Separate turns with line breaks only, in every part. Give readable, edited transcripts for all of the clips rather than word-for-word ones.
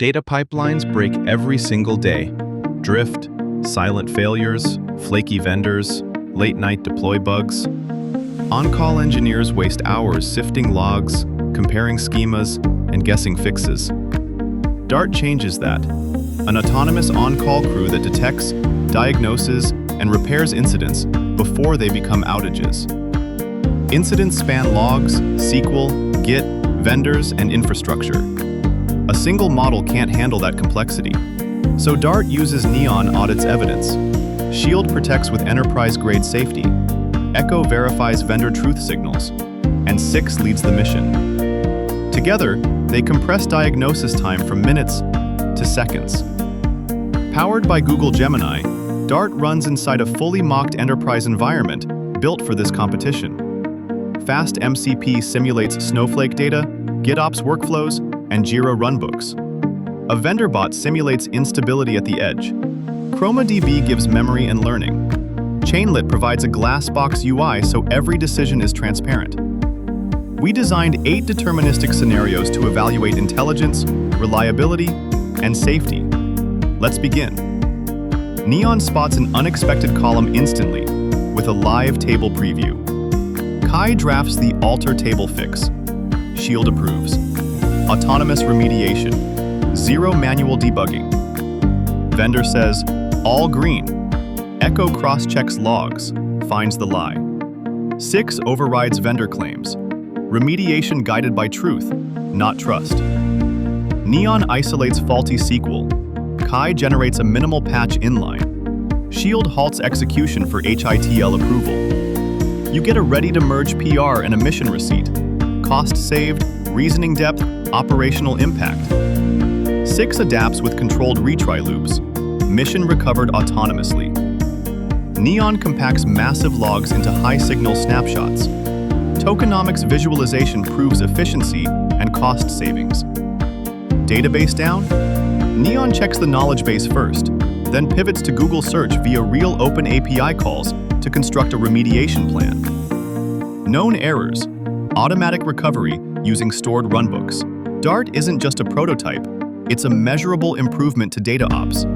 Data pipelines break every single day. Drift, silent failures, flaky vendors, late-night deploy bugs. On-call engineers waste hours sifting logs, comparing schemas, and guessing fixes. Dart changes that. An autonomous on-call crew that detects, diagnoses, and repairs incidents before they become outages. Incidents span logs, SQL, Git, vendors, and infrastructure. A single model can't handle that complexity. So Dart uses Neon audits evidence. Shield protects with enterprise-grade safety. Echo verifies vendor truth signals. And 6 leads the mission. Together, they compress diagnosis time from minutes to seconds. Powered by Google Gemini, Dart runs inside a fully mocked enterprise environment built for this competition. FastMCP simulates Snowflake data, GitOps workflows, and Jira runbooks. A vendor bot simulates instability at the edge. ChromaDB gives memory and learning. Chainlit provides a glass box UI so every decision is transparent. We designed 8 deterministic scenarios to evaluate intelligence, reliability, and safety. Let's begin. Neon spots an unexpected column instantly with a live table preview. Kai drafts the alter table fix. Shield approves. Autonomous remediation. 0 manual debugging. Vendor says, all green. Echo cross-checks logs, finds the lie. 6 overrides vendor claims. Remediation guided by truth, not trust. Neon isolates faulty SQL. Kai generates a minimal patch inline. Shield halts execution for HITL approval. You get a ready-to-merge PR and a mission receipt. Cost saved, reasoning depth, operational impact. 6 adapts with controlled retry loops. Mission recovered autonomously. Neon compacts massive logs into high-signal snapshots. Tokenomics visualization proves efficiency and cost savings. Database down? Neon checks the knowledge base first, then pivots to Google search via real open API calls to construct a remediation plan. Known errors. Automatic recovery using stored runbooks. Dart isn't just a prototype, it's a measurable improvement to data ops.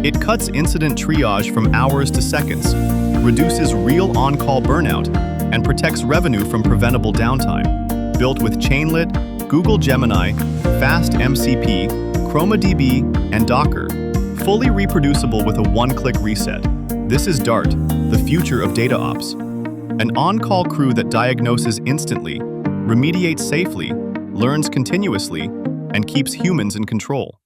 It cuts incident triage from hours to seconds, reduces real on-call burnout, and protects revenue from preventable downtime. Built with Chainlit, Google Gemini, FastMCP, ChromaDB, and Docker, fully reproducible with a one-click reset. This is Dart, the future of data ops. An on-call crew that diagnoses instantly, remediates safely, learns continuously, and keeps humans in control.